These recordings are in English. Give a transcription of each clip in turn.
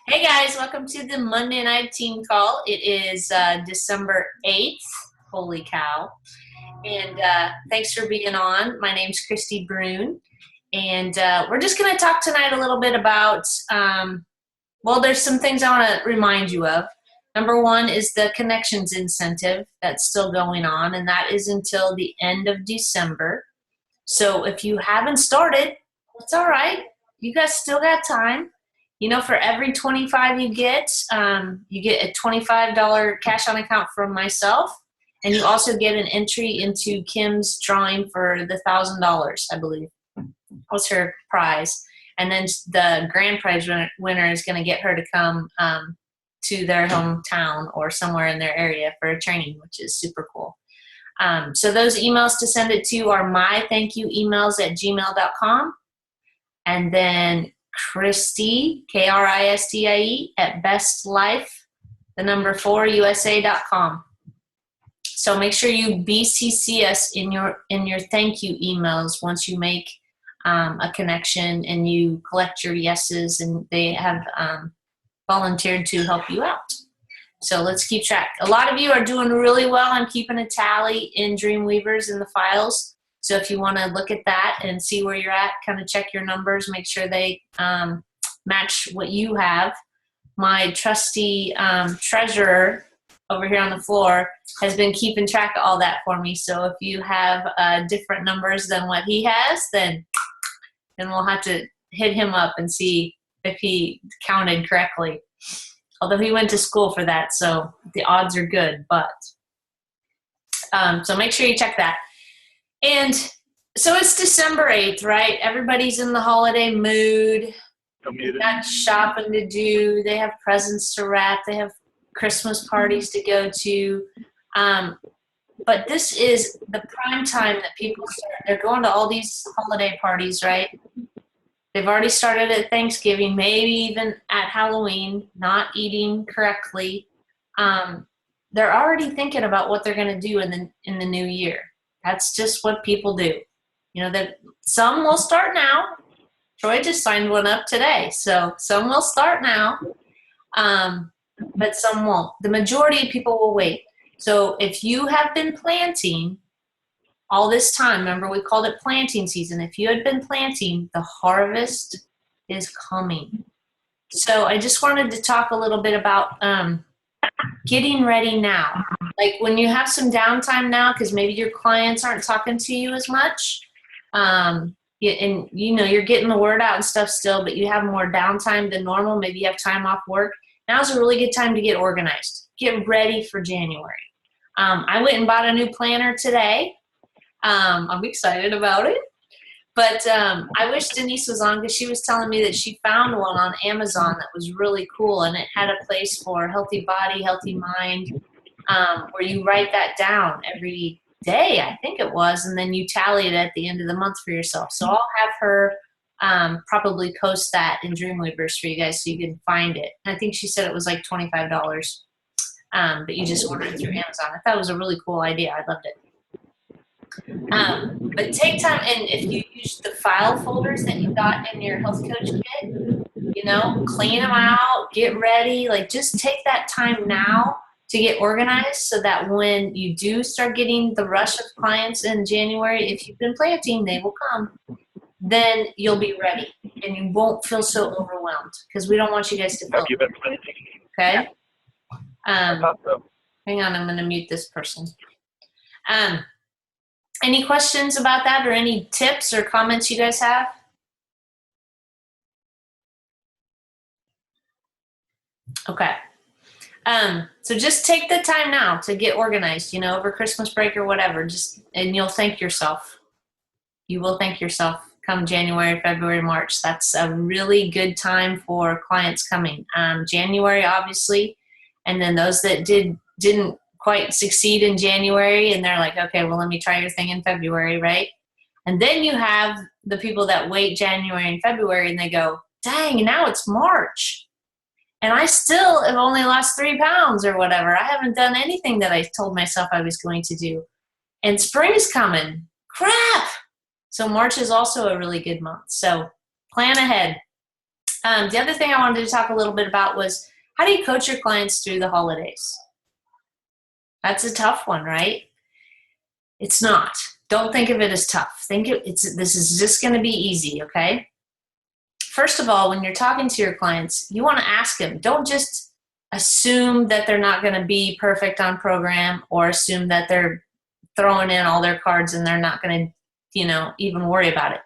Hey guys, welcome to the Monday Night Team Call. It is December 8th. Holy cow. And thanks for being on. My name's Christy Brune. And we're just going to talk tonight a little bit about, well, there's some things I want to remind you of. Number one is the Connections Incentive that's still going on, and that is until the end of December. So if you haven't started, it's all right. You guys still got time. You know, for every 25 you get a $25 cash on account from myself, and you also get an entry into Kim's drawing for the $1,000, I believe. Was her prize. And then the grand prize winner is going to get her to come to their hometown or somewhere in their area for a training, which is super cool. So those emails to send it to are mythankyouemails@gmail.com. And then Christie, Kristie, at bestlife4USA.com. So make sure you BCC us in your thank you emails once you make a connection and you collect your yeses, and they have volunteered to help you out. So let's keep track. A lot of you are doing really well. I'm keeping a tally in Dreamweavers in the files. So if you want to look at that and see where you're at, kind of check your numbers, make sure they match what you have. My trusty treasurer over here on the floor has been keeping track of all that for me. So if you have different numbers than what he has, then we'll have to hit him up and see if he counted correctly. Although he went to school for that, so the odds are good. But so make sure you check that. And so it's December 8th, right? Everybody's in the holiday mood. They got shopping to do. They have presents to wrap. They have Christmas parties to go to. But this is the prime time that people start. They're going to all these holiday parties, right? They've already started at Thanksgiving, maybe even at Halloween, not eating correctly. They're already thinking about what they're going to do in the new year. That's just what people do. You know, that some will start now. Troy just signed one up today. So some will start now, but some won't. The majority of people will wait. So if you have been planting all this time, remember we called it planting season. If you had been planting, the harvest is coming. So I just wanted to talk a little bit about getting ready now. Like when you have some downtime now, because maybe your clients aren't talking to you as much, and you know you're getting the word out and stuff still, but you have more downtime than normal. Maybe you have time off work. Now's a really good time to get organized. Get ready for January. I went and bought a new planner today. I'm excited about it. But I wish Denise was on, because she was telling me that she found one on Amazon that was really cool, and it had a place for healthy body, healthy mind, where you write that down every day, I think it was, and then you tally it at the end of the month for yourself. So I'll have her probably post that in Dreamweavers for you guys so you can find it. And I think she said it was like $25, but you just order it through Amazon. I thought it was a really cool idea. I loved it. But take time, and if you use the file folders that you got in your health coach kit, you know, clean them out, get ready. Like just take that time now to get organized so that when you do start getting the rush of clients in January, if you've been planting, they will come. Then you'll be ready and you won't feel so overwhelmed, because we don't want you guys to feel. Have you been planting? Okay. I thought so. Hang on, I'm going to mute this person. Any questions about that, or any tips or comments you guys have? Okay. So just take the time now to get organized, you know, over Christmas break or whatever, and you'll thank yourself. You will thank yourself come January, February, March. That's a really good time for clients coming. January, obviously, and then those that didn't quite succeed in January, and they're like, okay, well, let me try your thing in February, right? And then you have the people that wait January and February, and they go, dang, now it's March, and I still have only lost 3 pounds or whatever. I haven't done anything that I told myself I was going to do. And spring's coming. Crap! So March is also a really good month. So plan ahead. The other thing I wanted to talk a little bit about was, how do you coach your clients through the holidays? That's a tough one, right? It's not. Don't think of it as tough. This is just going to be easy, okay? First of all, when you're talking to your clients, you want to ask them. Don't just assume that they're not going to be perfect on program, or assume that they're throwing in all their cards and they're not going to, even worry about it.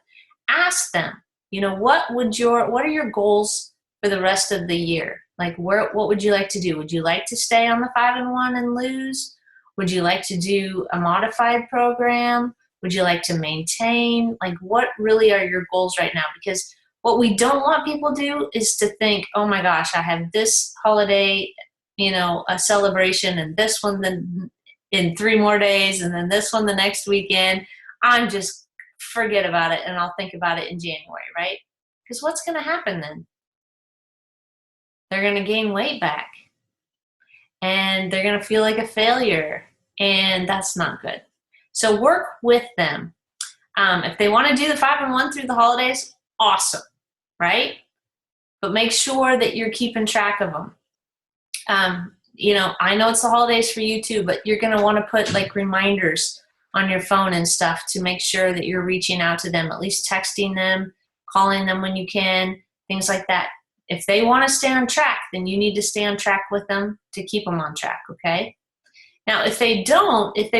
Ask them, what are your goals for the rest of the year? Like, what would you like to do? Would you like to stay on the 5-1 and lose? Would you like to do a modified program? Would you like to maintain? Like, what really are your goals right now? Because what we don't want people to do is to think, oh my gosh, I have this holiday, a celebration, and this one then in 3 more days, and then this one the next weekend. I'm just forget about it, and I'll think about it in January, right? Because what's going to happen then? They're going to gain weight back, and they're going to feel like a failure, and that's not good. So work with them. If they want to do the 5-1 through the holidays, awesome, right? But make sure that you're keeping track of them. I know it's the holidays for you too, but you're going to want to put like reminders on your phone and stuff to make sure that you're reaching out to them, at least texting them, calling them when you can, things like that. If they want to stay on track, then you need to stay on track with them to keep them on track, okay? Now, if they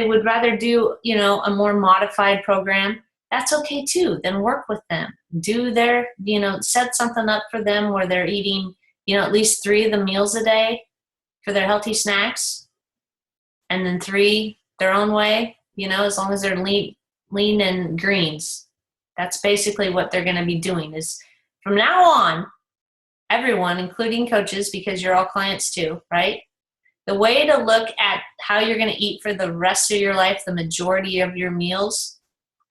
would rather do, a more modified program, that's okay too. Then work with them. Do their, set something up for them where they're eating, at least 3 of the meals a day for their healthy snacks, and then 3 their own way, as long as they're lean and greens. That's basically what they're going to be doing. Is from now on, everyone, including coaches, because you're all clients too, right? The way to look at how you're going to eat for the rest of your life, the majority of your meals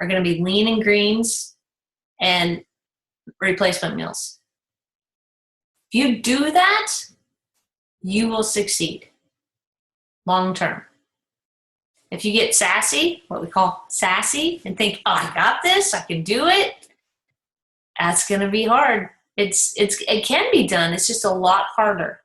are going to be lean and greens and replacement meals. If you do that, you will succeed long term. If you get sassy, what we call sassy, and think, oh, I got this, I can do it, that's going to be hard. It can be done. It's just a lot harder.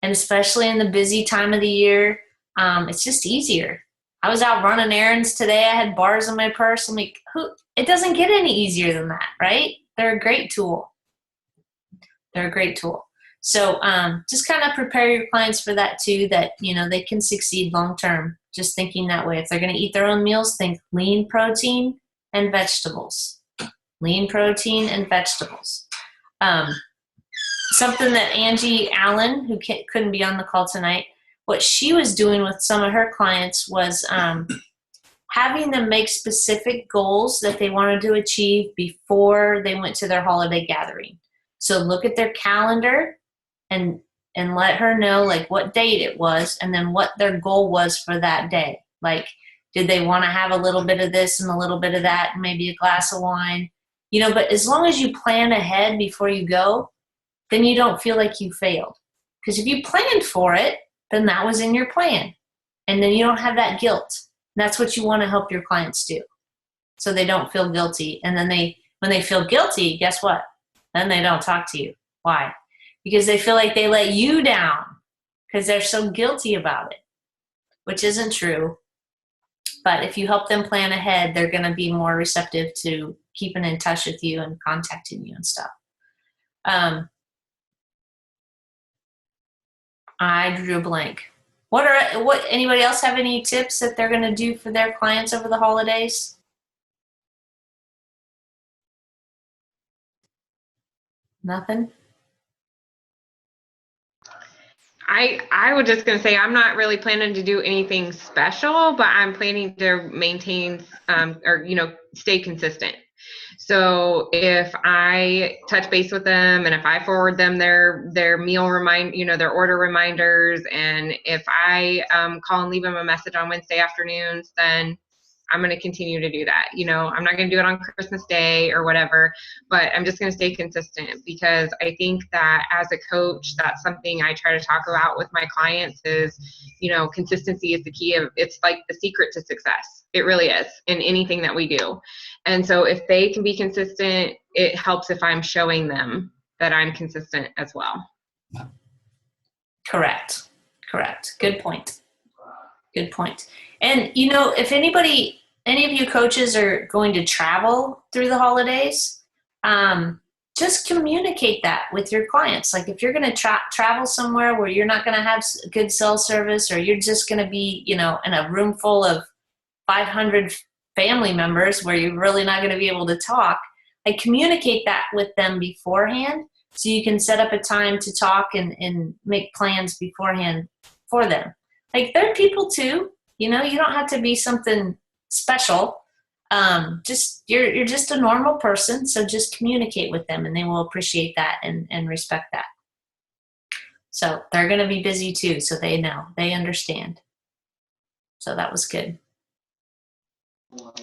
And especially in the busy time of the year, it's just easier. I was out running errands today. I had bars in my purse. I'm like, it doesn't get any easier than that, right? They're a great tool. So just kind of prepare your clients for that too, that, they can succeed long term, just thinking that way. If they're going to eat their own meals, think lean protein and vegetables. Lean protein and vegetables. Something that Angie Allen, who couldn't be on the call tonight, what she was doing with some of her clients was having them make specific goals that they wanted to achieve before they went to their holiday gathering. So look at their calendar and let her know like what date it was, and then what their goal was for that day. Like, did they want to have a little bit of this and a little bit of that, and maybe a glass of wine? But as long as you plan ahead before you go, then you don't feel like you failed. Because if you planned for it, then that was in your plan. And then you don't have that guilt. And that's what you want to help your clients do, so they don't feel guilty. And then when they feel guilty, guess what? Then they don't talk to you. Why? Because they feel like they let you down because they're so guilty about it, which isn't true. But if you help them plan ahead, they're going to be more receptive to keeping in touch with you and contacting you and stuff. I drew a blank. Anybody else have any tips that they're going to do for their clients over the holidays? Nothing? I was just going to say, I'm not really planning to do anything special, but I'm planning to maintain stay consistent. So if I touch base with them, and if I forward them their meal their order reminders, and if I call and leave them a message on Wednesday afternoons, then I'm going to continue to do that. I'm not going to do it on Christmas Day or whatever, but I'm just going to stay consistent, because I think that as a coach, that's something I try to talk about with my clients is, consistency is the key it's like the secret to success. It really is, in anything that we do. And so if they can be consistent, it helps if I'm showing them that I'm consistent as well. Correct. Good point. And if any of you coaches are going to travel through the holidays, just communicate that with your clients. Like if you're going to travel somewhere where you're not going to have good cell service, or you're just going to be, in a room full of 500 family members where you're really not going to be able to talk, like communicate that with them beforehand, so you can set up a time to talk and make plans beforehand for them. Like they're people too, you don't have to be something special. You're just a normal person, so just communicate with them and they will appreciate that and respect that. So they're going to be busy too, so they know, they understand. So that was good.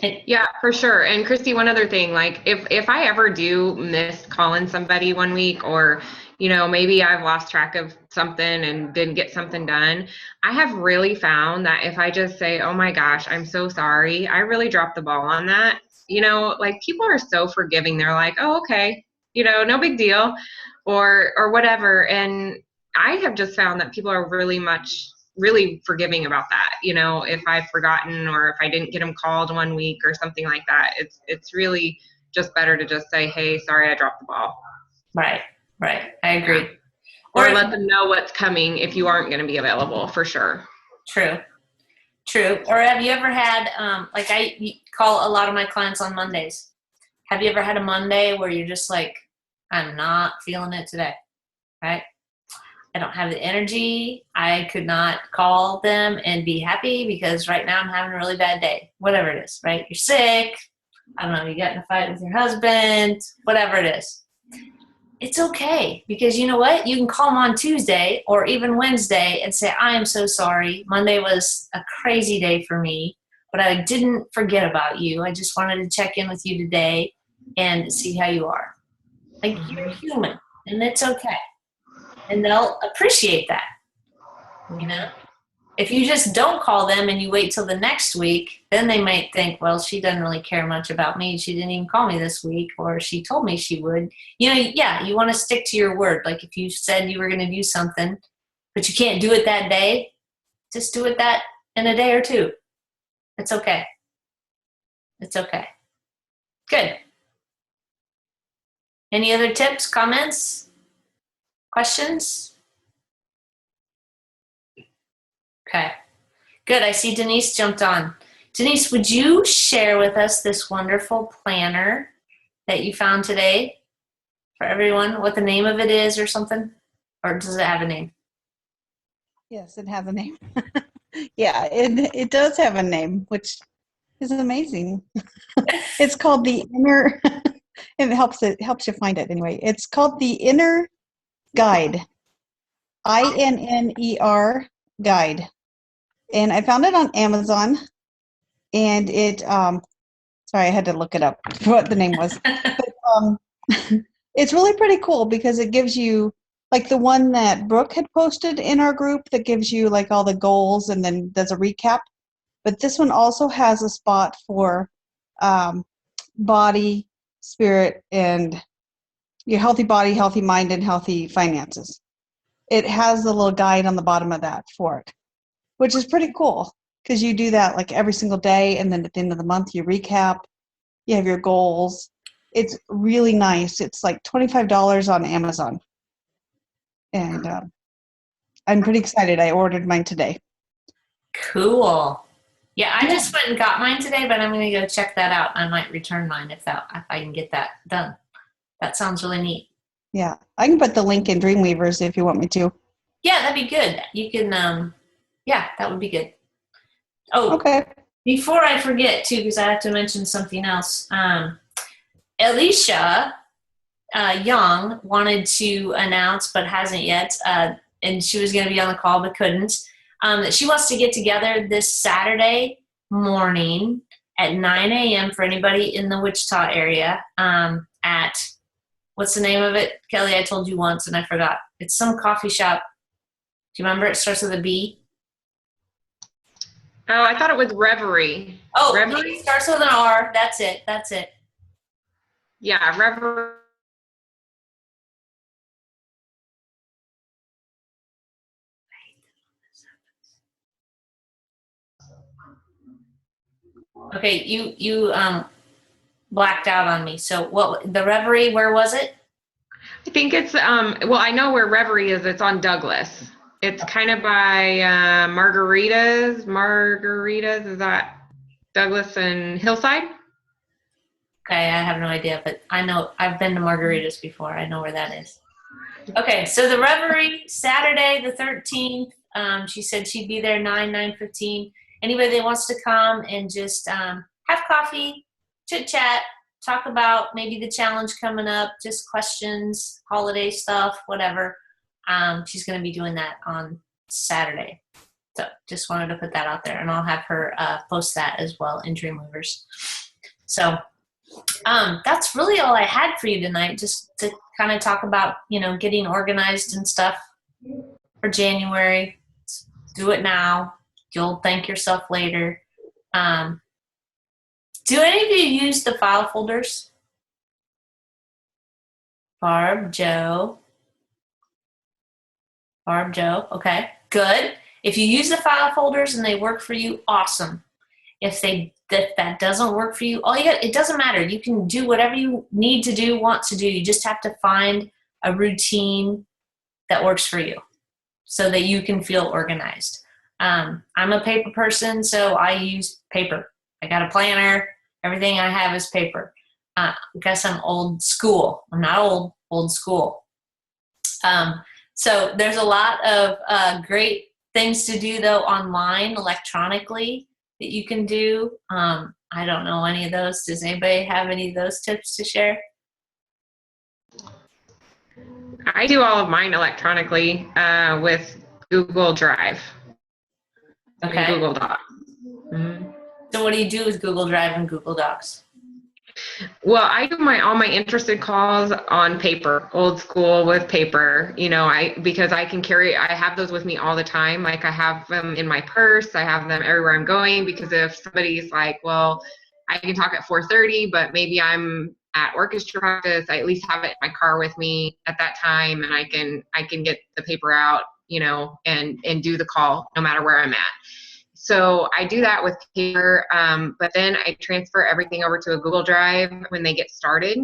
Yeah, for sure. And Christy, one other thing, like if I ever do miss calling somebody one week, or maybe I've lost track of something and didn't get something done, I have really found that if I just say, oh my gosh, I'm so sorry, I really dropped the ball on that, like people are so forgiving. They're like, oh, okay, no big deal, or whatever. And I have just found that people are really forgiving about that. If I've forgotten, or if I didn't get them called one week or something like that, it's really just better to just say, hey, sorry, I dropped the ball. Right. I agree. Yeah. Or let them know what's coming if you aren't going to be available, for sure. True. Or have you ever had, like I call a lot of my clients on Mondays. Have you ever had a Monday where you're just like, I'm not feeling it today, right? I don't have the energy. I could not call them and be happy because right now I'm having a really bad day. Whatever it is, right? You're sick. I don't know. You got in a fight with your husband. Whatever it is. It's okay, because you know what? You can call them on Tuesday or even Wednesday and say, I am so sorry. Monday was a crazy day for me, but I didn't forget about you. I just wanted to check in with you today and see how you are. Like, you're human, and it's okay. And they'll appreciate that, If you just don't call them and you wait till the next week, then they might think, well, she doesn't really care much about me. She didn't even call me this week, or she told me she would. You want to stick to your word. Like if you said you were going to do something, but you can't do it that day, just do it that in a day or two. It's okay. Good. Any other tips, comments, questions? Okay, good. I see Denise jumped on. Denise, would you share with us this wonderful planner that you found today for everyone, what the name of it is or something? Or does it have a name? Yes, it has a name. Yeah, it does have a name, which is amazing. It's called the Inner, and it helps you find it anyway. It's called the Inner Guide, INNER Guide. And I found it on Amazon, and sorry, I had to look it up what the name was. But, it's really pretty cool because it gives you, like the one that Brooke had posted in our group that gives you like all the goals and then does a recap. But this one also has a spot for body, spirit, and your healthy body, healthy mind, and healthy finances. It has a little guide on the bottom of that for it, which is pretty cool because you do that like every single day, and then at the end of the month you recap, you have your goals. It's really nice. It's like $25 on Amazon, and I'm pretty excited. I ordered mine today. Cool. Yeah, I just went and got mine today, but I'm going to go check that out. I might return mine if I can get that done. That sounds really neat. Yeah, I can put the link in Dreamweavers if you want me to. Yeah, that'd be good. You can, yeah, that would be good. Oh, okay. Before I forget, too, because I have to mention something else. Alicia Young wanted to announce, but hasn't yet, and she was going to be on the call but couldn't, that she wants to get together this Saturday morning at 9 a.m. for anybody in the Wichita area at, what's the name of it? Kelly, I told you once and I forgot. It's some coffee shop. Do you remember? It starts with a B. Oh, I thought it was Reverie. Oh, Reverie? It starts with an R. That's it. Yeah, Reverie. Okay, you blacked out on me. So what, the Reverie, where was it? I think it's, well, I know where Reverie is. It's on Douglas. It's kind of by Margaritas. Margaritas, is that Douglas and Hillside? Okay, I have no idea, but I know I've been to Margaritas before. I know where that is. Okay, so the Reverie, Saturday the 13th. She said she'd be there 9:15. Anybody that wants to come and just have coffee, chit chat, talk about maybe the challenge coming up, just questions, holiday stuff, whatever. She's going to be doing that on Saturday. So just wanted to put that out there, and I'll have her post that as well in Dreamweavers. So that's really all I had for you tonight, just to kind of talk about, getting organized and stuff for January. Do it now. You'll thank yourself later. Do any of you use the file folders? Barb, Joe. Okay, good. If you use the file folders and they work for you, awesome. If that doesn't work for you, it doesn't matter. You can do whatever you need to do, want to do. You just have to find a routine that works for you so that you can feel organized. I'm a paper person, so I use paper. I got a planner. Everything I have is paper. I guess I'm old school. I'm not old school. So there's a lot of great things to do, though, online, electronically, that you can do. I don't know any of those. Does anybody have any of those tips to share? I do all of mine electronically with Google Drive. Okay. And Google Docs. Mm-hmm. So what do you do with Google Drive and Google Docs? Well, I do all my interested calls on paper, old school with paper, because I have those with me all the time. Like I have them in my purse. I have them everywhere I'm going, because if somebody's like, well, I can talk at 4:30, but maybe I'm at orchestra practice, I at least have it in my car with me at that time, and I can get the paper out, and do the call no matter where I'm at. So I do that with paper, but then I transfer everything over to a Google Drive when they get started,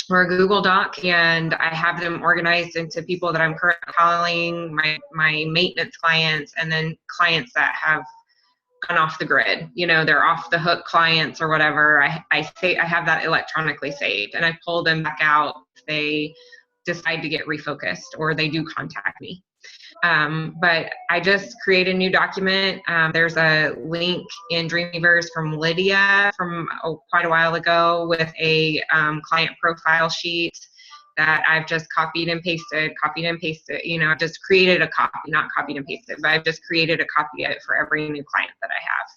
or a Google Doc, and I have them organized into people that I'm currently calling, my maintenance clients, and then clients that have gone off the grid. They're off the hook clients or whatever. I have that electronically saved, and I pull them back out if they decide to get refocused or they do contact me. But I just create a new document. There's a link in Dreamweavers from Lydia from quite a while ago with a client profile sheet that I've just copied and pasted. I've just created a copy, not copied and pasted, but I've just created a copy of it for every new client that I have.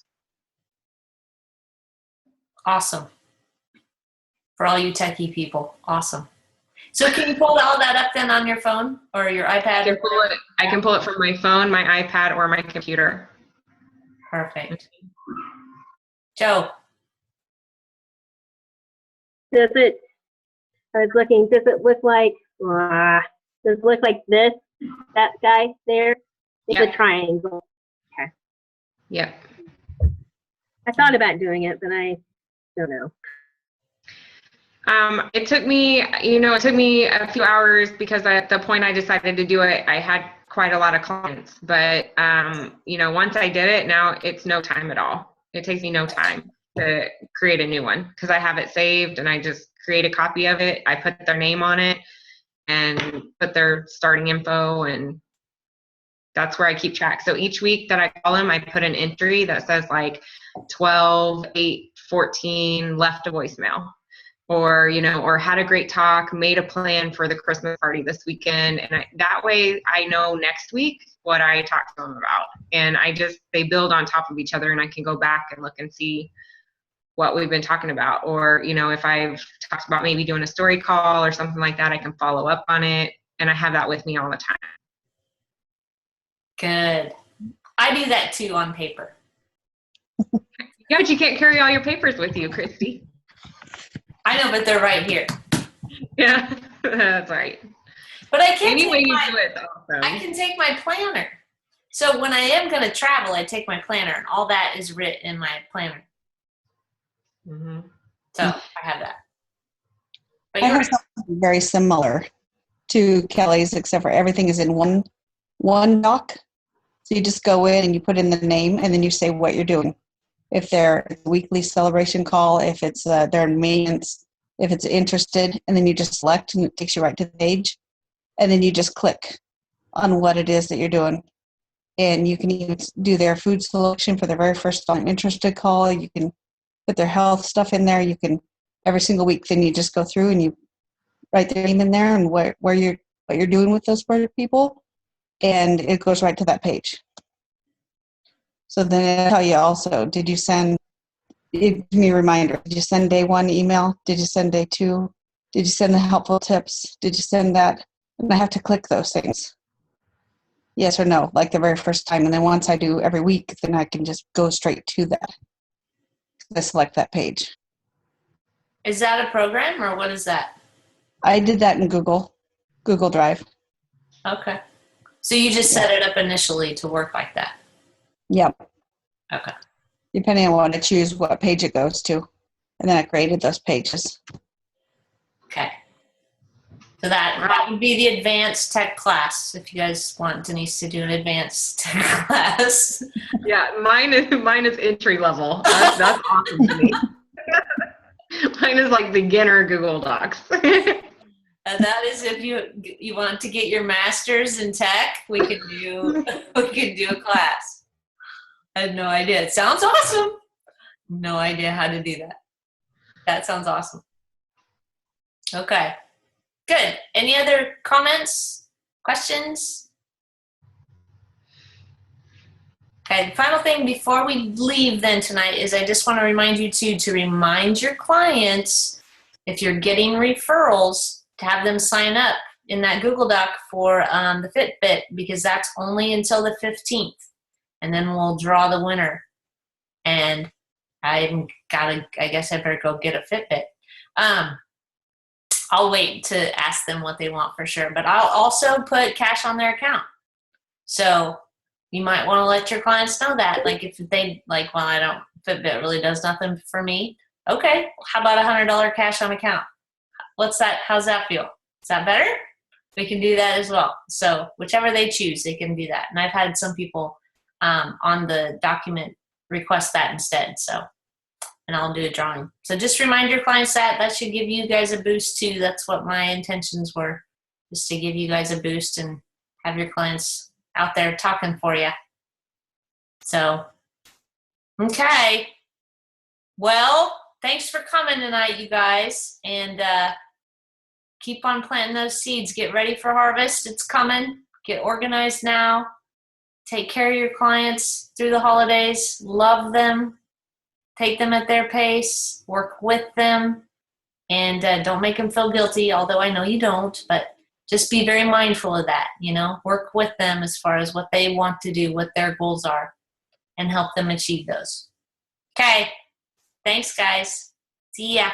Awesome. For all you techie people, awesome. So can you pull all that up then on your phone or your iPad? I can pull it from my phone, my iPad, or my computer. Perfect. Joe. I was looking, does it look like this, that guy there? It's a triangle. Okay. Yep. I thought about doing it, but I don't know. It took me a few hours, because at the point I decided to do it, I had quite a lot of clients. But, once I did it, now it's no time at all. It takes me no time to create a new one, because I have it saved and I just create a copy of it. I put their name on it and put their starting info, and that's where I keep track. So each week that I call them, I put an entry that says like 12/8/14 left a voicemail. Or had a great talk, made a plan for the Christmas party this weekend. And that way I know next week what I talked to them about. And they build on top of each other, and I can go back and look and see what we've been talking about. Or, if I've talked about maybe doing a story call or something like that, I can follow up on it. And I have that with me all the time. Good. I do that too on paper. Yeah, but you can't carry all your papers with you, Christy. I know, but they're right here. Yeah, that's right. But I can't. Anyway, you do it also. I can take my planner. So when I am going to travel, I take my planner, and all that is written in my planner. Mhm. So I have that. But I you're have something very similar to Kelly's, except for everything is in one doc. So you just go in and you put in the name, and then you say what you're doing. If they're a weekly celebration call, if it's they're in maintenance, if it's interested, and then you just select, and it takes you right to the page, and then you just click on what it is that you're doing. And you can even do their food selection for their very first time interested call. You can put their health stuff in there. You can every single week. Then you just go through and you write their name in there and where you're what you're doing with those people, and it goes right to that page. So then it'll tell you also, did you send? Give me a reminder. Did you send day 1 email? Did you send day 2? Did you send the helpful tips? Did you send that? And I have to click those things. Yes or no, like the very first time. And then once I do every week, then I can just go straight to that. I select that page. Is that a program or what is that? I did that in Google Drive. Okay. So you just set it up initially to work like that. Yep. Okay. Depending on what I choose, what page it goes to. And then I created those pages. Okay. So that would be the advanced tech class. If you guys want Denise to do an advanced tech class. Yeah, mine is entry level. That's awesome to me. Mine is like beginner Google Docs. And that is if you want to get your master's in tech, we could do a class. I had no idea. It sounds awesome. No idea how to do that. That sounds awesome. Okay. Good. Any other comments, questions? Okay, the final thing before we leave then tonight is I just want to remind you to remind your clients, if you're getting referrals, to have them sign up in that Google Doc for the Fitbit, because that's only until the 15th. And then we'll draw the winner. And I guess I better go get a Fitbit. I'll wait to ask them what they want for sure, but I'll also put cash on their account. So you might want to let your clients know that. Like if they like, well, Fitbit really does nothing for me. Okay, how about $100 cash on account? What's that? How's that feel? Is that better? We can do that as well. So whichever they choose, they can do that. And I've had some people on the document request that instead. So, and I'll do a drawing. So just remind your clients that should give you guys a boost too. That's what my intentions were, just to give you guys a boost and have your clients out there talking for you. So, okay. Well, thanks for coming tonight, you guys. And keep on planting those seeds. Get ready for harvest. It's coming. Get organized now. Take care of your clients through the holidays. Love them. Take them at their pace. Work with them. And don't make them feel guilty, although I know you don't. But just be very mindful of that. Work with them as far as what they want to do, what their goals are, and help them achieve those. Okay. Thanks, guys. See ya.